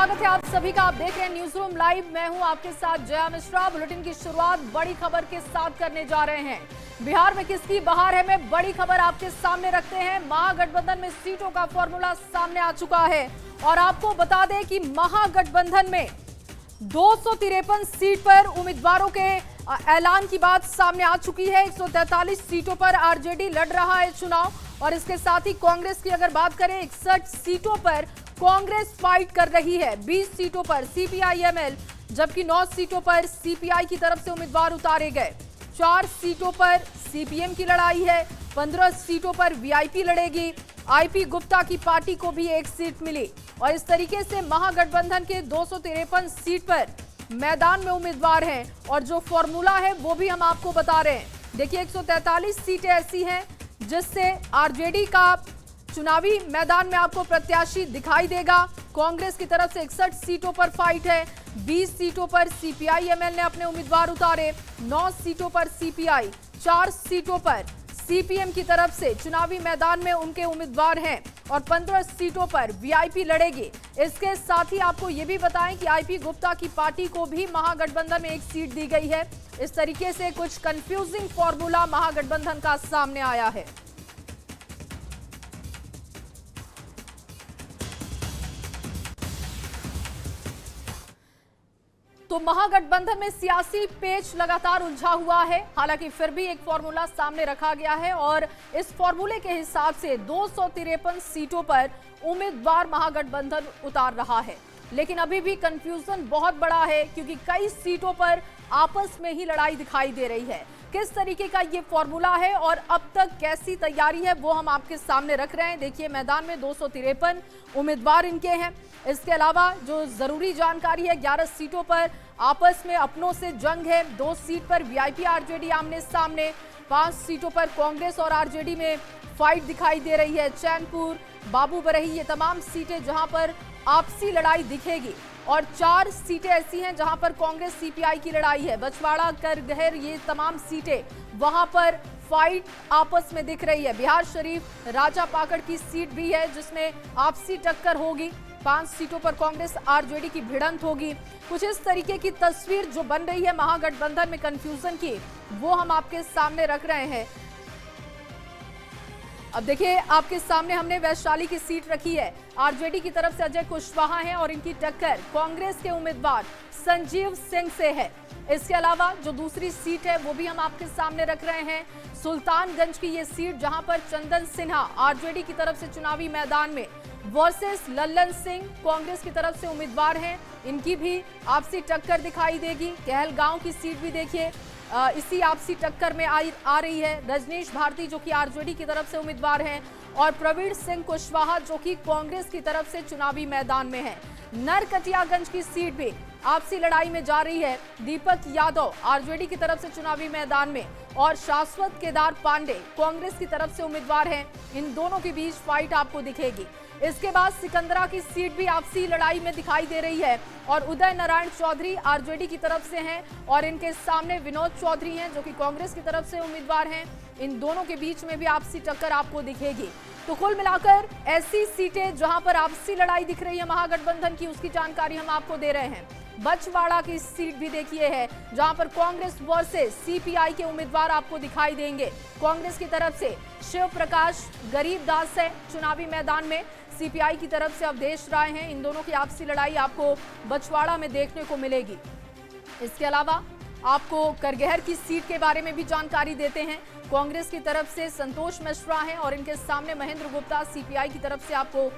स्वागत है आप सभी का। आप देख रहे हैं न्यूज रूम लाइव। मैं हूं आपके साथ जया मिश्रा। बुलेटिन की शुरुआत बड़ी खबर के साथ करने जा रहे हैं। बिहार में किसकी बहार है में बड़ी खबर आपके सामने रखते हैं। महागठबंधन में सीटों का फॉर्मूला सामने आ चुका है और आपको बता दें कि महागठबंधन में 253 सीट पर उम्मीदवारों के ऐलान की बात सामने आ चुकी है। 143 सीटों पर आरजेडी लड़ रहा है चुनाव और इसके साथ ही कांग्रेस की अगर बात करें 61 सीटों पर कांग्रेस फाइट कर रही है। 20 सीटों पर सीपीआई-एमएल जबकि 9 सीटों पर सीपीआई की तरफ से उम्मीदवार उतारे गए। 4 सीटों पर सीपीएम की लड़ाई है। 15 सीटों पर वीआईपी लड़ेगी। आईपी गुप्ता की पार्टी को भी 1 सीट मिली और इस तरीके से महागठबंधन के 253 सीट पर मैदान में उम्मीदवार हैं और जो फॉर्मूला है वो भी हम आपको बता रहे हैं। देखिए 143 सीटें ऐसी हैं जिससे आरजेडी का चुनावी मैदान में आपको प्रत्याशी दिखाई देगा। कांग्रेस की तरफ से 61 सीटों पर फाइट है। 20 सीटों पर सीपीआई-एमएल ने अपने उम्मीदवार उतारे। 9 सीटों पर सीपीआई, 4 सीटों पर सीपीएम की तरफ से चुनावी मैदान में उनके उम्मीदवार हैं और 15 सीटों पर वीआईपी लड़ेगी। इसके साथ ही आपको ये भी बताएं कि आईपी गुप्ता की पार्टी को भी महागठबंधन में 1 सीट दी गई है। इस तरीके से कुछ कंफ्यूजिंग फॉर्मूला महागठबंधन का सामने आया है। तो महागठबंधन में सियासी पेच लगातार उलझा हुआ है। हालांकि फिर भी एक फॉर्मूला सामने रखा गया है और इस फॉर्मूले के हिसाब से 253 सीटों पर उम्मीदवार महागठबंधन उतार रहा है। लेकिन अभी भी कंफ्यूजन बहुत बड़ा है क्योंकि कई सीटों पर आपस में ही लड़ाई दिखाई दे रही है। किस तरीके का ये फॉर्मूला है और अब तक कैसी तैयारी है वो हम आपके सामने रख रहे हैं। देखिए मैदान में 253 उम्मीदवार इनके हैं। इसके अलावा जो जरूरी जानकारी है 11 सीटों पर आपस में अपनों से जंग है। 2 सीट पर वीआईपी आरजेडी आमने सामने। 5 सीटों पर कांग्रेस और आरजेडी में फाइट दिखाई दे रही है। चैनपुर, बाबूबरही ये तमाम सीटें जहां पर आपसी लड़ाई दिखेगी और 4 सीटें ऐसी हैं जहां पर कांग्रेस सीपीआई की लड़ाई है। बछवाड़ा, करगहर ये तमाम सीटें वहां पर फाइट आपस में दिख रही है। बिहार शरीफ, राजा पाकड़ की सीट भी है जिसमें आपसी टक्कर होगी। 5 सीटों पर कांग्रेस आरजेडी की भिड़ंत होगी। कुछ इस तरीके की तस्वीर जो बन रही है महागठबंधन में कंफ्यूजन की वो हम आपके सामने रख रहे हैं। अब देखिए आपके सामने हमने वैशाली की सीट रखी है। आरजेडी की तरफ से अजय कुशवाहा हैं और इनकी टक्कर कांग्रेस के उम्मीदवार संजीव सिंह से है। इसके अलावा जो दूसरी सीट है वो भी हम आपके सामने रख रहे हैं। सुल्तानगंज की ये सीट जहां पर चंदन सिन्हा आरजेडी की तरफ से चुनावी मैदान में वर्सेस लल्लन सिंह कांग्रेस की तरफ से उम्मीदवार हैं। इनकी भी आपसी टक्कर दिखाई देगी। कहलगांव की सीट भी देखिए इसी आपसी टक्कर में आ रही है। रजनीश भारती जो कि आरजेडी की तरफ से उम्मीदवार हैं और प्रवीण सिंह कुशवाहा जो कि कांग्रेस की तरफ से चुनावी मैदान में है। नरकटियागंज की सीट भी आपसी लड़ाई में जा रही है। दीपक यादव आरजेडी की तरफ से चुनावी मैदान में और शाश्वत केदार पांडे कांग्रेस की तरफ से उम्मीदवार हैं। इन दोनों के बीच फाइट आपको दिखेगी। इसके बाद सिकंदरा की सीट भी आपसी लड़ाई में दिखाई दे रही है और उदय नारायण चौधरी आरजेडी की तरफ से हैं और इनके सामने विनोद चौधरी हैं जो कि कांग्रेस की तरफ से उम्मीदवार हैं। इन दोनों के बीच में भी आपसी टक्कर आपको दिखेगी। तो कुल मिलाकर ऐसी सीटें जहां पर आपसी लड़ाई दिख रही है महागठबंधन की उसकी जानकारी हम आपको दे रहे हैं। बछवाड़ा की सीट भी देखिए है जहां पर कांग्रेस वर्सेस सीपीआई के उम्मीदवार आपको दिखाई देंगे। कांग्रेस की तरफ से शिव प्रकाश गरीबदास है चुनावी मैदान में। सीपीआई की तरफ से अवधेश राय हैं। इन दोनों की आपसी लड़ाई आपको बछवाड़ा में देखने को मिलेगी। इसके अलावा आपको करगहर की सीट के बारे में भी जानकारी देते हैं। कांग्रेस की तरफ से संतोष मिश्रा हैं और इनके सामने महेंद्र गुप्ता सीपीआई की तरफ से आपको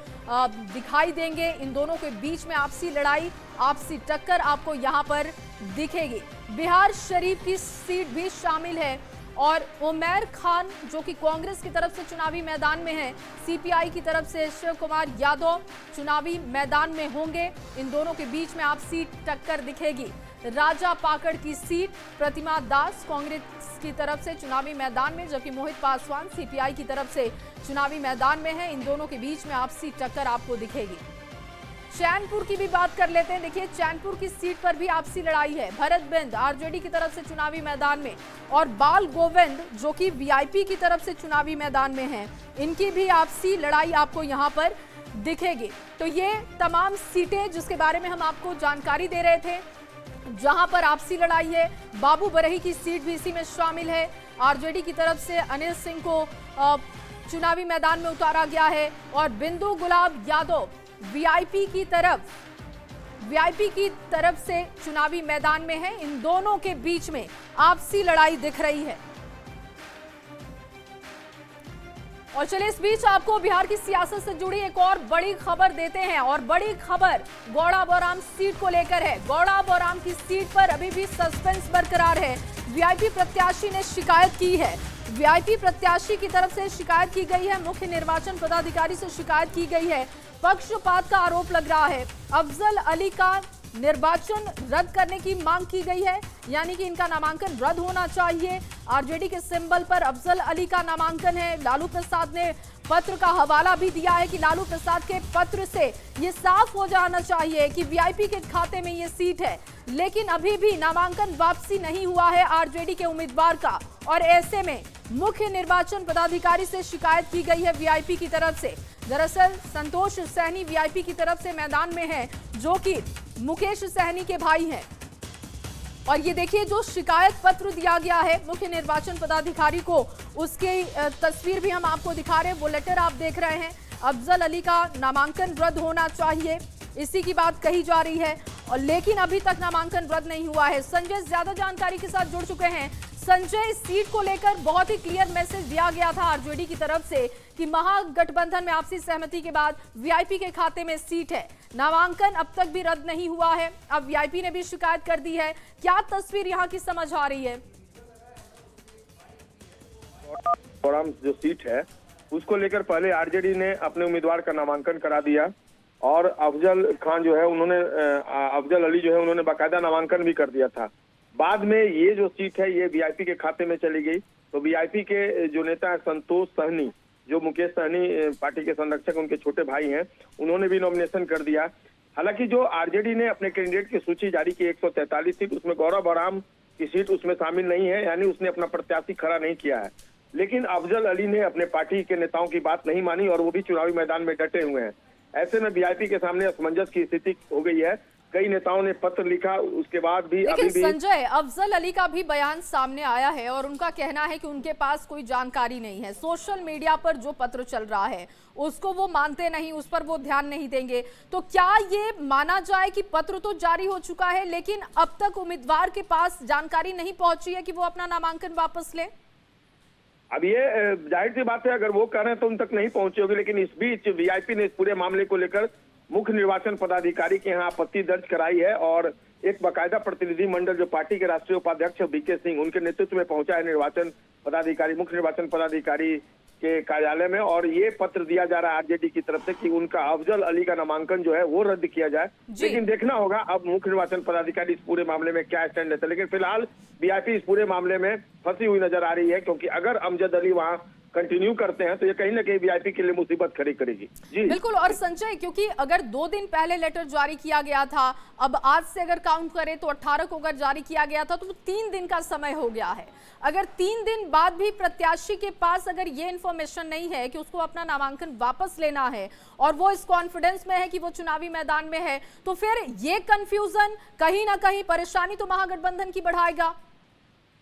दिखाई देंगे। इन दोनों के बीच में आपसी लड़ाई, आपसी टक्कर आपको यहां पर दिखेगी। बिहार शरीफ की सीट भी शामिल है और उमैर खान जो कि कांग्रेस की तरफ से चुनावी मैदान में है। सीपीआई की तरफ से शिव कुमार यादव चुनावी मैदान में होंगे। इन दोनों के बीच में आपसी टक्कर दिखेगी। राजा पाकड़ की सीट प्रतिमा दास कांग्रेस की तरफ से चुनावी मैदान में जबकि मोहित पासवान सीपीआई की तरफ से चुनावी मैदान में है। इन दोनों के बीच में आपसी टक्कर आपको दिखेगी। चैनपुर की भी बात कर लेते हैं। देखिए चैनपुर की सीट पर भी आपसी लड़ाई है। भरत बिंद आरजेडी की तरफ से चुनावी मैदान में और बाल गोविंद जो कि वीआईपी की तरफ से चुनावी मैदान में हैं। इनकी भी आपसी लड़ाई आपको यहां पर दिखेगी। तो ये तमाम सीटें जिसके बारे में हम आपको जानकारी दे रहे थे, जहां पर आपसी लड़ाई है। बाबू बरही की सीट भी इसी में शामिल है। आरजेडी की तरफ से अनिल सिंह को चुनावी मैदान में उतारा गया है और बिंदु गुलाब यादव वीआईपी की तरफ से चुनावी मैदान में है। इन दोनों के बीच में आपसी लड़ाई दिख रही है। और चलिए इस बीच आपको बिहार की सियासत से जुड़ी एक और बड़ी खबर देते हैं, और बड़ी खबर गौड़ा बौराम सीट को लेकर है। गौड़ा बौराम की सीट पर अभी भी सस्पेंस बरकरार है। वीआईपी प्रत्याशी ने शिकायत की है। वीआईपी प्रत्याशी की तरफ से शिकायत की गई है, मुख्य निर्वाचन पदाधिकारी से शिकायत की गई है। पक्षपात का आरोप लग रहा है। अफजल अली का निर्वाचन रद्द करने की मांग की गई है, यानी कि इनका नामांकन रद्द होना चाहिए। आरजेडी के सिंबल पर अफजल अली का नामांकन है। लालू प्रसाद ने पत्र का हवाला भी दिया है कि लालू प्रसाद के पत्र से ये साफ हो जाना चाहिए कि वीआईपी के खाते में ये सीट है, लेकिन अभी भी नामांकन वापसी नहीं हुआ है आरजेडी के उम्मीदवार का। और ऐसे में मुख्य निर्वाचन पदाधिकारी से शिकायत की गई है वीआईपी की तरफ से। दरअसल संतोष सहनी वीआईपी की तरफ से मैदान में है, जो कि मुकेश सहनी के भाई हैं। और ये देखिए जो शिकायत पत्र दिया गया है मुख्य निर्वाचन पदाधिकारी को, उसकी तस्वीर भी हम आपको दिखा रहे हैं। वो लेटर आप देख रहे हैं। अफजल अली का नामांकन रद्द होना चाहिए, इसी की बात कही जा रही है, और लेकिन अभी तक नामांकन रद्द नहीं हुआ है। संजय ज्यादा जानकारी के साथ जुड़ चुके हैं। संजय, सीट को लेकर बहुत ही क्लियर मैसेज दिया गया था आरजेडी की तरफ से कि महागठबंधन में आपसी सहमति के बाद वीआईपी के खाते में सीट है। नामांकन अब तक भी रद्द नहीं हुआ है। अब वीआईपी ने भी शिकायत कर दी है। क्या तस्वीर यहाँ की समझ आ रही है? जो सीट है उसको लेकर पहले आरजेडी ने अपने उम्मीदवार का नामांकन करा दिया, और अफजल खान जो है उन्होंने अफजल अली जो है उन्होंने बाकायदा नामांकन भी कर दिया था। बाद में ये जो सीट है ये वीआईपी के खाते में चली गई। तो वीआईपी के जो नेता है संतोष सहनी, जो मुकेश सहनी पार्टी के संरक्षक उनके छोटे भाई हैं, उन्होंने भी नॉमिनेशन कर दिया। हालांकि जो आरजेडी ने अपने कैंडिडेट की सूची जारी की 143 सीट, उसमें गौड़ा बौराम की सीट उसमें शामिल नहीं है, यानी उसने अपना प्रत्याशी खड़ा नहीं किया है। लेकिन अफजल अली ने अपने पार्टी के नेताओं की बात नहीं मानी और वो भी चुनावी मैदान में डटे हुए हैं। ऐसे में वीआईपी के सामने असमंजस की स्थिति हो गई है। कई नेताओं ने पत्र लिखा, उसके बाद भी लेकिन संजय, अफजल अली का भी बयान सामने आया है और उनका कहना है कि उनके पास कोई जानकारी नहीं है। सोशल मीडिया पर जो पत्र चल रहा है उसको वो मानते नहीं, उस पर वो ध्यान नहीं देंगे। तो क्या ये माना जाए कि पत्र तो जारी हो चुका है, लेकिन अब तक उम्मीदवार के पास जानकारी नहीं पहुंची है कि वो अपना नामांकन वापस ले? अब ये जाहिर सी बात है, अगर वो कह रहे हैं तो उन तक नहीं पहुंचे होगी। लेकिन इस बीच वीआईपी ने इस पूरे मामले को लेकर मुख्य निर्वाचन पदाधिकारी के यहाँ आपत्ति दर्ज कराई है, और एक बाकायदा प्रतिनिधि मंडल जो पार्टी के राष्ट्रीय उपाध्यक्ष बीके सिंह उनके नेतृत्व में पहुंचा है निर्वाचन पदाधिकारी, मुख्य निर्वाचन पदाधिकारी के कार्यालय में, और ये पत्र दिया जा रहा है आरजेडी की तरफ से कि उनका अफजल अली का नामांकन जो है वो रद्द किया जाए। लेकिन देखना होगा अब मुख्य निर्वाचन पदाधिकारी इस पूरे मामले में क्या स्टैंड लेते हैं। लेकिन फिलहाल वीआईपी इस पूरे मामले में फंसी हुई नजर आ रही है, क्योंकि अगर अमजद अली वहाँ कंटिन्यू करते हैं तो ये कहीं ना कहीं वीआईपी के लिए मुसीबत खड़ी करेगी। जी बिल्कुल। और संजय, क्योंकि अगर 2 दिन पहले लेटर जारी किया गया था, अब आज से अगर काउंट करें तो 18 को अगर जारी किया गया था, तो 3 दिन का समय हो गया है। अगर 3 दिन बाद भी प्रत्याशी के पास अगर ये इन्फॉर्मेशन नहीं है कि उसको अपना नामांकन वापस लेना है और वो इस कॉन्फिडेंस में है कि वो चुनावी मैदान में है, तो फिर ये कंफ्यूजन कहीं ना कहीं परेशानी तो महागठबंधन की बढ़ाएगा।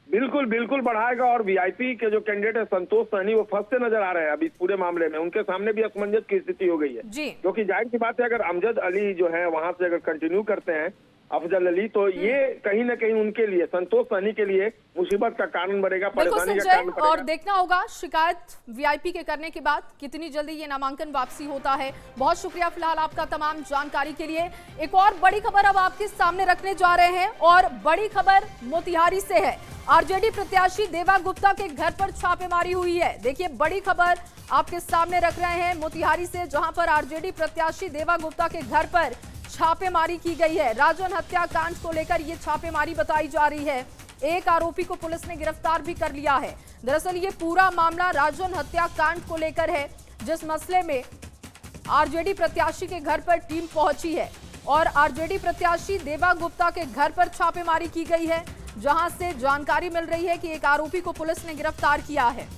बिल्कुल बिल्कुल बढ़ाएगा। और वीआईपी के जो कैंडिडेट है संतोष सहनी, वो फंसते नजर आ रहे हैं अभी इस पूरे मामले में। उनके सामने भी असमंजस की स्थिति हो गई है, क्योंकि जाहिर सी बात है अगर अमजद अली जो है वहां से अगर कंटिन्यू करते हैं अफजल अली, तो ये कहीं ना कहीं उनके लिए, संतोष सहनी के लिए मुसीबत का कारण बनेगा, परेशानी का कारण बनेगा। और देखना होगा शिकायत वीआईपी के करने के बाद कितनी जल्दी ये नामांकन वापसी होता है। बहुत शुक्रिया फिलहाल आपका तमाम जानकारी के लिए। एक और बड़ी खबर अब आपके सामने रखने जा रहे हैं, और बड़ी खबर मोतिहारी से है। आरजेडी प्रत्याशी देवा गुप्ता के घर पर छापेमारी हुई है। देखिए बड़ी खबर आपके सामने रख रहे हैं मोतिहारी से, जहां पर आरजेडी प्रत्याशी देवा गुप्ता के घर पर छापेमारी की गई है। राजन हत्याकांड को लेकर ये छापेमारी बताई जा रही है। एक आरोपी को पुलिस ने गिरफ्तार भी कर लिया है। दरअसल ये पूरा मामला राजन हत्याकांड को लेकर है, जिस मसले में आरजेडी प्रत्याशी के घर पर टीम पहुंची है, और आरजेडी प्रत्याशी देवा गुप्ता के घर पर छापेमारी की गई है, जहां से जानकारी मिल रही है कि एक आरोपी को पुलिस ने गिरफ्तार किया है।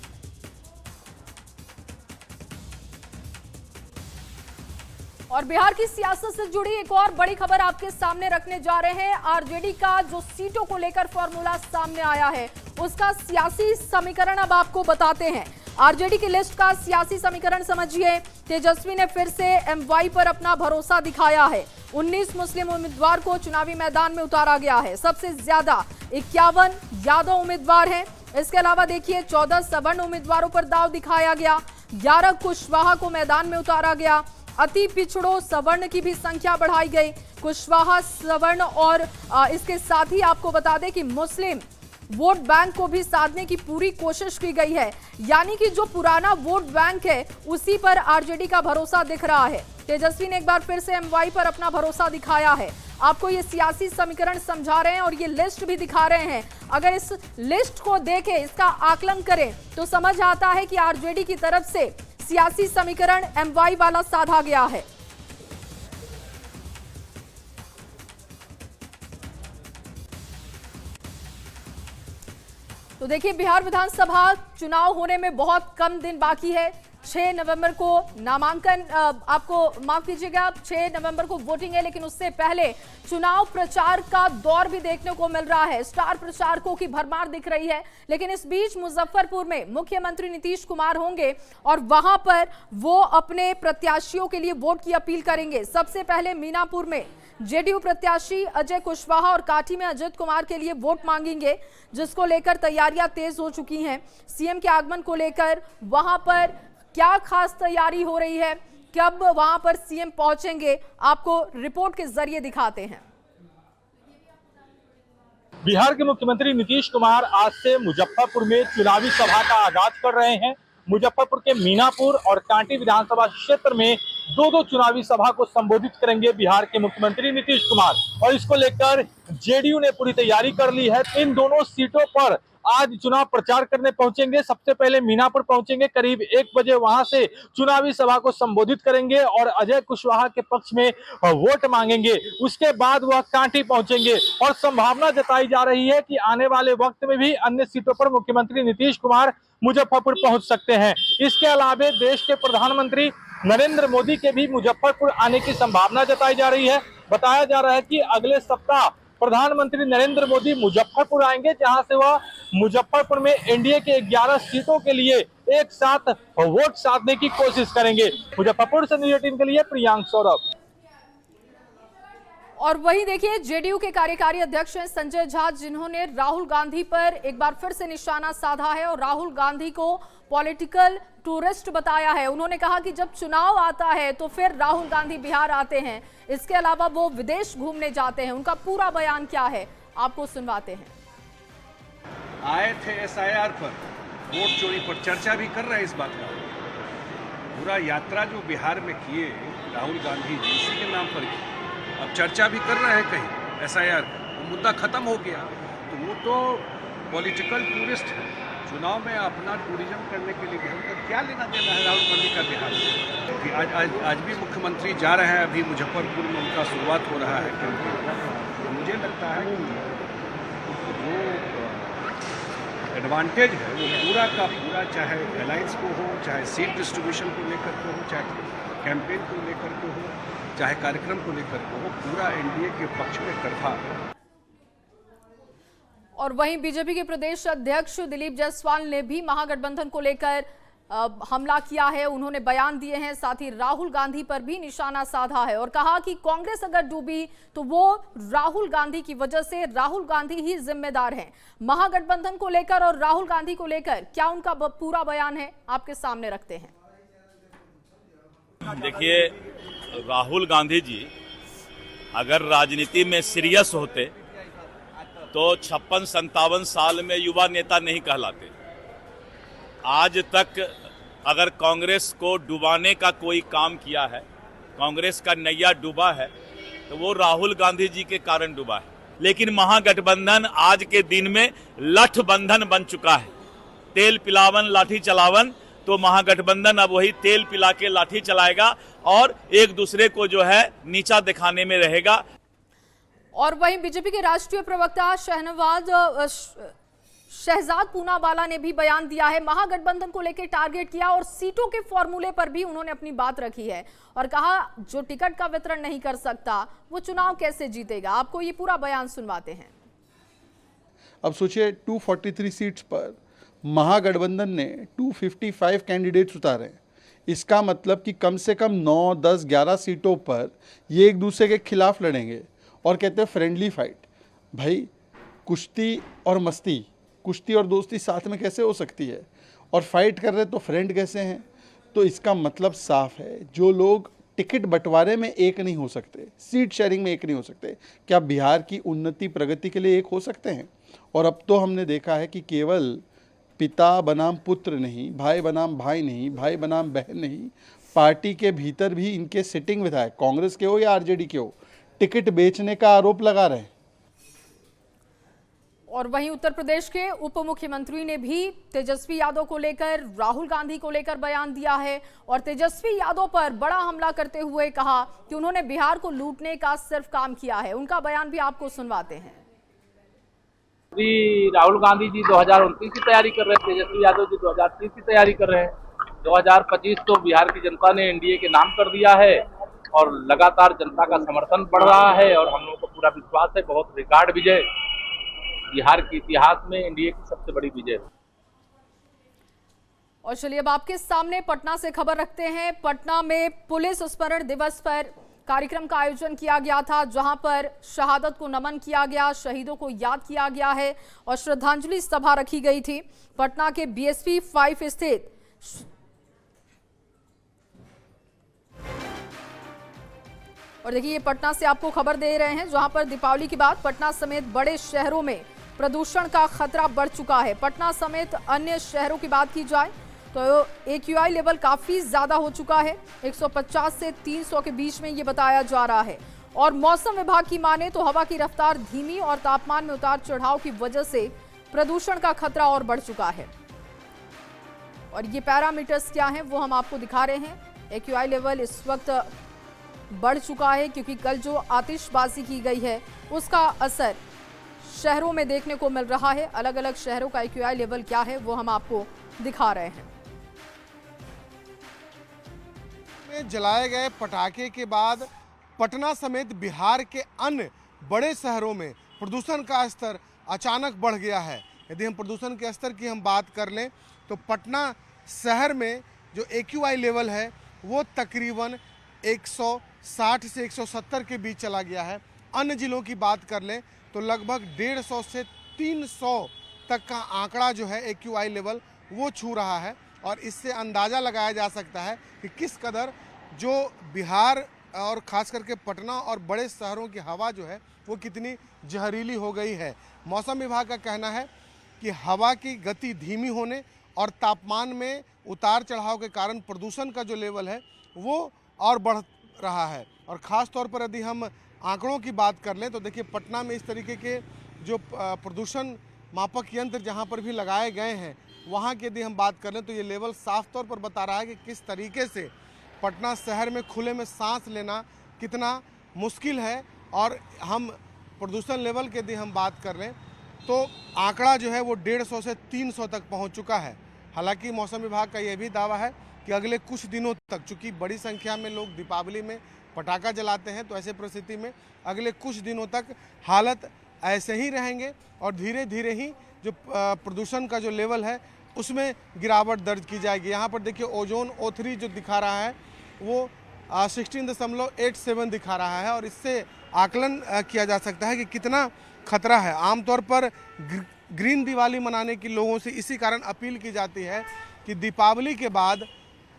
और बिहार की सियासत से जुड़ी एक और बड़ी खबर आपके सामने रखने जा रहे हैं। आरजेडी का जो सीटों को लेकर फॉर्मूला सामने आया है, उसका सियासी समीकरण अब आपको बताते हैं। आरजेडी की लिस्ट का सियासी समीकरण समझिए। तेजस्वी ने फिर से एमवाई पर अपना भरोसा दिखाया है। 19 मुस्लिम उम्मीदवार को चुनावी मैदान में उतारा गया है। सबसे ज्यादा 51 यादव उम्मीदवार हैं। इसके अलावा देखिए 14 सवर्ण उम्मीदवारों पर दांव दिखाया गया। 11 कुशवाहा को मैदान में उतारा गया। अति पिछड़ों सवर्ण की भी संख्या बढ़ाई गई। कुशवाहा सवर्ण और इसके साथ ही आपको बता दें कि मुस्लिम वोट बैंक को भी साधने की पूरी कोशिश की गई है। यानी कि जो पुराना वोट बैंक है उसी पर आरजेडी का भरोसा दिख रहा है। तेजस्वी ने एक बार फिर से एमवाई पर अपना भरोसा दिखाया है। आपको ये सियासी समीकरण समझा रहे हैं और ये लिस्ट भी दिखा रहे हैं। अगर इस लिस्ट को देखें, इसका आकलन करें तो समझ आता है कि आरजेडी की तरफ से सियासी समीकरण एमवाई वाला साधा गया है। तो देखिए, बिहार विधानसभा चुनाव होने में बहुत कम दिन बाकी है। 6 नवंबर को नामांकन, आपको माफ कीजिएगा, 6 नवंबर को वोटिंग है, लेकिन उससे पहले चुनाव प्रचार का दौर भी देखने को मिल रहा है। स्टार प्रचारकों की भरमार दिख रही है। लेकिन इस बीच मुजफ्फरपुर में मुख्यमंत्री नीतीश कुमार होंगे और वहां पर वो अपने प्रत्याशियों के लिए वोट की अपील करेंगे। सबसे पहले मीनापुर में जेडीयू प्रत्याशी अजय कुशवाहा और काठी में अजित कुमार के लिए वोट मांगेंगे, जिसको लेकर तैयारियां तेज हो चुकी हैं। सीएम के आगमन को लेकर वहां पर क्या खास तैयारी हो रही है, कब वहां पर सीएम पहुंचेंगे, आपको रिपोर्ट के जरिए दिखाते हैं। बिहार के मुख्यमंत्री नीतीश कुमार आज से मुजफ्फरपुर में चुनावी सभा का आगाज कर रहे हैं। मुजफ्फरपुर के मीनापुर और कांटी विधानसभा क्षेत्र में दो चुनावी सभा को संबोधित करेंगे बिहार के मुख्यमंत्री नीतीश कुमार, और इसको लेकर जेडीयू ने पूरी तैयारी कर ली है। इन दोनों सीटों पर आज चुनाव प्रचार करने पहुंचेंगे। सबसे पहले मीनापुर पहुंचेंगे, करीब 1 बजे वहां से चुनावी सभा को संबोधित करेंगे और अजय कुशवाहा के पक्ष में वोट मांगेंगे। उसके बाद वह कांटी पहुंचेंगे और संभावना जताई जा रही है कि आने वाले वक्त में भी अन्य सीटों पर मुख्यमंत्री नीतीश कुमार मुजफ्फरपुर पहुंच सकते हैं। इसके अलावा देश के प्रधानमंत्री नरेंद्र मोदी के भी मुजफ्फरपुर आने की संभावना जताई जा रही है। बताया जा रहा है कि अगले सप्ताह प्रधानमंत्री नरेंद्र मोदी मुजफ्फरपुर आएंगे, जहां से वह मुजफ्फरपुर में एनडीए के 11 सीटों के लिए एक साथ वोट साधने की कोशिश करेंगे। मुजफ्फरपुर से न्यूज़ 18 के लिए प्रियांक सौरभ। और वहीं देखिए, जेडीयू के कार्यकारी अध्यक्ष हैं संजय झा, जिन्होंने राहुल गांधी पर एक बार फिर से निशाना साधा है और राहुल गांधी को पॉलिटिकल टूरिस्ट बताया है। उन्होंने कहा कि जब चुनाव आता है तो फिर राहुल गांधी बिहार आते हैं, इसके अलावा वो विदेश घूमने जाते हैं। उनका पूरा बयान क्या है, आपको सुनवाते हैं। आए थे एसआईआर पर, वोट चोरी पर चर्चा भी कर रहे हैं। इस बात का पूरा यात्रा जो बिहार में किए राहुल गांधी जी, इसी के नाम पर की। अब चर्चा भी कर रहे हैं कहीं एसआईआर का, वो मुद्दा खत्म हो गया। तो वो तो पॉलिटिकल टूरिस्ट है। चुनाव में अपना टूरिज्म करने के लिए हमको क्या लेना देना है राहुल गांधी का बिहार में। आज भी मुख्यमंत्री जा रहे हैं, अभी मुजफ्फरपुर में उनका शुरुआत हो रहा है। क्योंकि मुझे लगता है कि जो एडवांटेज है वो पूरा का पूरा, चाहे अलायंस को हो, चाहे सीट डिस्ट्रीब्यूशन को लेकर के हो, चाहे कैंपेन को लेकर के हो, चाहे कार्यक्रम को लेकर के हो, पूरा एनडीए के पक्ष में करता है। और वहीं बीजेपी के प्रदेश अध्यक्ष दिलीप जायसवाल ने भी महागठबंधन को लेकर हमला किया है। उन्होंने बयान दिए हैं, साथ ही राहुल गांधी पर भी निशाना साधा है और कहा कि कांग्रेस अगर डूबी तो वो राहुल गांधी की वजह से, राहुल गांधी ही जिम्मेदार हैं। महागठबंधन को लेकर और राहुल गांधी को लेकर क्या उनका पूरा बयान है, आपके सामने रखते हैं। देखिए, राहुल गांधी जी अगर राजनीति में सीरियस होते तो 56-57 साल में युवा नेता नहीं कहलाते। आज तक अगर कांग्रेस को डुबाने का कोई काम किया है, कांग्रेस का नैया डूबा है, तो वो राहुल गांधी जी के कारण डूबा है। लेकिन महागठबंधन आज के दिन में लठ बंधन बन चुका है। तेल पिलावन लाठी चलावन, तो महागठबंधन अब वही तेल पिला के लाठी चलाएगा और एक दूसरे को जो है नीचा दिखाने में रहेगा। और वहीं बीजेपी के राष्ट्रीय प्रवक्ता शहजाद पूनावाला ने भी बयान दिया है, महागठबंधन को लेकर टारगेट किया और सीटों के फॉर्मूले पर भी उन्होंने अपनी बात रखी है और कहा जो टिकट का वितरण नहीं कर सकता वो चुनाव कैसे जीतेगा। आपको ये पूरा बयान सुनवाते हैं। अब सोचिए 243 सीट्स पर महागठबंधन ने 255 कैंडिडेट्स उतारे हैं। इसका मतलब कि कम से कम 9, 10, 11 सीटों पर ये एक दूसरे के खिलाफ लड़ेंगे और कहते हैं फ्रेंडली फाइट। भाई कुश्ती और मस्ती, कुश्ती और दोस्ती साथ में कैसे हो सकती है? और फाइट कर रहे तो फ्रेंड कैसे हैं? तो इसका मतलब साफ है, जो लोग टिकट बंटवारे में एक नहीं हो सकते, सीट शेयरिंग में एक नहीं हो सकते, क्या बिहार की उन्नति प्रगति के लिए एक हो सकते हैं? और अब तो हमने देखा है कि केवल पिता बनाम पुत्र नहीं, भाई बनाम भाई नहीं, भाई बनाम बहन नहीं, पार्टी के भीतर भी इनके सिटिंग विधायक, कांग्रेस के हो या आरजेडी के हो, टिकट बेचने का आरोप लगा रहे हैं। और वहीं उत्तर प्रदेश के उप मुख्यमंत्री ने भी तेजस्वी यादव को लेकर, राहुल गांधी को लेकर बयान दिया है और तेजस्वी यादव पर बड़ा हमला करते हुए कहा कि उन्होंने बिहार को लूटने का सिर्फ काम किया है। उनका बयान भी आपको सुनवाते हैं। राहुल गांधी जी 2029 की तैयारी कर रहे हैं, तेजस्वी यादव जी 2030 की तैयारी कर रहे हैं। 2025 तो बिहार की जनता ने एनडीए के नाम कर दिया है और लगातार जनता का समर्थन बढ़ रहा है और हम लोगों को पूरा विश्वास है बहुत रिकॉर्ड विजय, बिहार के इतिहास में एनडीए की सबसे बड़ी विजय। और चलिए अब आपके सामने पटना से खबर रखते हैं। पटना में पुलिस स्मरण दिवस पर कार्यक्रम का आयोजन किया गया था, जहां पर शहादत को नमन किया गया, शहीदों को याद किया गया है और श्रद्धांजलि सभा रखी गई थी। पटना के बीएसपी 5 स्थित और देखिए ये पटना से आपको खबर दे रहे हैं, जहां पर दीपावली के बाद पटना समेत बड़े शहरों में प्रदूषण का खतरा बढ़ चुका है। पटना समेत अन्य शहरों की बात की जाए तो AQI लेवल काफी ज्यादा हो चुका है, 150 से 300 के बीच में ये बताया जा रहा है। और मौसम विभाग की माने तो हवा की रफ्तार धीमी और तापमान में उतार चढ़ाव की वजह से प्रदूषण का खतरा और बढ़ चुका है। और ये पैरामीटर्स क्या हैं वो हम आपको दिखा रहे हैं। AQI लेवल इस वक्त बढ़ चुका है क्योंकि कल जो आतिशबाजी की गई है उसका असर शहरों में देखने को मिल रहा है। अलग अलग शहरों का AQI लेवल क्या है वो हम आपको दिखा रहे हैं। में जलाए गए पटाखे के बाद पटना समेत बिहार के अन्य बड़े शहरों में प्रदूषण का स्तर अचानक बढ़ गया है। यदि हम प्रदूषण के स्तर की हम बात कर लें तो पटना शहर में जो AQI लेवल है वो तकरीबन 160 से 170 के बीच चला गया है। अन्य जिलों की बात कर लें तो लगभग 150 से 300 तक का आंकड़ा जो है AQI लेवल वो छू रहा है और इससे अंदाज़ा लगाया जा सकता है कि किस कदर जो बिहार और ख़ास करके पटना और बड़े शहरों की हवा जो है वो कितनी जहरीली हो गई है। मौसम विभाग का कहना है कि हवा की गति धीमी होने और तापमान में उतार चढ़ाव के कारण प्रदूषण का जो लेवल है वो और बढ़ रहा है। और ख़ास तौर पर यदि हम आंकड़ों की बात कर लें तो देखिए पटना में इस तरीके के जो प्रदूषण मापक यंत्र जहां पर भी लगाए गए हैं वहां की यदि हम बात कर लें तो ये लेवल साफ तौर पर बता रहा है कि किस तरीके से पटना शहर में खुले में सांस लेना कितना मुश्किल है। और हम प्रदूषण लेवल की यदि हम बात कर लें तो आंकड़ा जो है वो 150 से 300 तक पहुंच चुका है। हालांकि मौसम विभाग का यह भी दावा है कि अगले कुछ दिनों तक, चूँकि बड़ी संख्या में लोग दीपावली में पटाखा जलाते हैं, तो ऐसे परिस्थिति में अगले कुछ दिनों तक हालत ऐसे ही रहेंगे और धीरे धीरे ही जो प्रदूषण का जो लेवल है उसमें गिरावट दर्ज की जाएगी। यहाँ पर देखिए ओजोन O3 जो दिखा रहा है वो 16.87 दिखा रहा है और इससे आकलन किया जा सकता है कि कितना खतरा है। आमतौर पर ग्रीन दिवाली मनाने की लोगों से इसी कारण अपील की जाती है कि दीपावली के बाद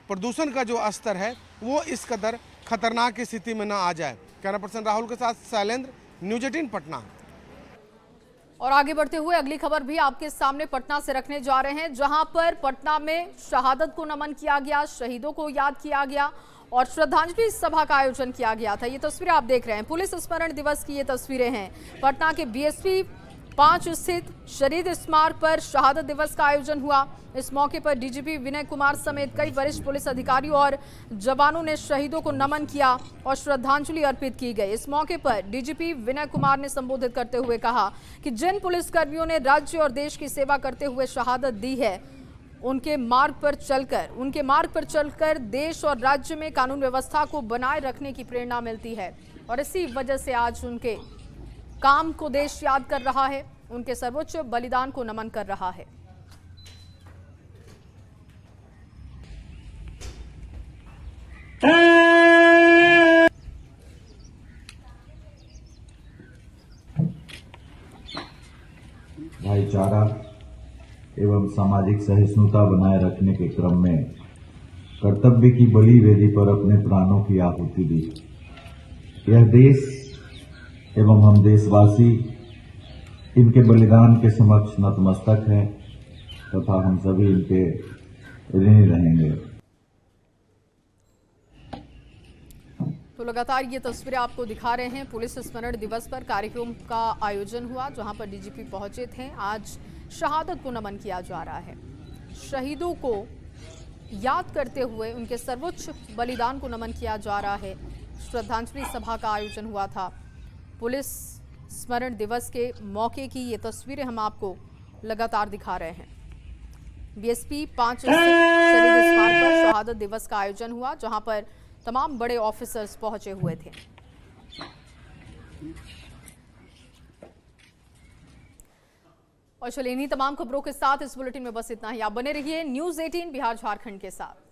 प्रदूषण का जो स्तर है वो इस कदर खतरनाक स्थिति में ना आ जाए। कैमरा पर्सन राहुल के साथ शैलेंद्र, न्यूज़ 18 पटना। और आगे बढ़ते हुए अगली खबर भी आपके सामने पटना से रखने जा रहे हैं, जहां पर पटना में शहादत को नमन किया गया, शहीदों को याद किया गया और श्रद्धांजलि सभा का आयोजन किया गया था। ये तस्वीरें आप देख रहे हैं, पुलिस स्मरण दिवस की ये तस्वीरें हैं। पटना के बीएसपी 5 स्थित शहीद स्मारक पर शहादत दिवस का आयोजन हुआ। इस मौके पर डीजीपी विनय कुमार समेत कई वरिष्ठ पुलिस अधिकारियों और जवानों ने शहीदों को नमन किया और श्रद्धांजलि अर्पित की गई। इस मौके पर डीजीपी विनय कुमार ने संबोधित करते हुए कहा कि जिन पुलिसकर्मियों ने राज्य और देश की सेवा करते हुए शहादत दी है, उनके मार्ग पर चलकर देश और राज्य में कानून व्यवस्था को बनाए रखने की प्रेरणा मिलती है और इसी वजह से आज उनके काम को देश याद कर रहा है, उनके सर्वोच्च बलिदान को नमन कर रहा है। भाईचारा एवं सामाजिक सहिष्णुता बनाए रखने के क्रम में कर्तव्य की बलि वेदी पर अपने प्राणों की आहुति दी। यह देश एवं हम देशवासी इनके बलिदान के समक्ष नतमस्तक हैं तथा हम सभी इनके ऋणी रहेंगे। तो लगातार ये तस्वीरें आपको दिखा रहे हैं। पुलिस स्मरण दिवस पर कार्यक्रम का आयोजन हुआ, जहां पर डीजीपी पहुंचे थे। आज शहादत को नमन किया जा रहा है। शहीदों को याद करते हुए उनके सर्वोच्च बलिदान को नमन किया जा रहा है। श्रद्धांजलि सभा का आयोजन हुआ था। पुलिस स्मरण दिवस के मौके की ये तस्वीरें हम आपको लगातार दिखा रहे हैं। बीएसपी 5 स्थित शहीद स्मारक पर शहादत दिवस का आयोजन हुआ, जहां पर तमाम बड़े ऑफिसर्स पहुंचे हुए थे। और चलिए इन्हीं तमाम खबरों के साथ इस बुलेटिन में बस इतना ही। आप बने रहिए न्यूज़ 18 बिहार झारखंड के साथ।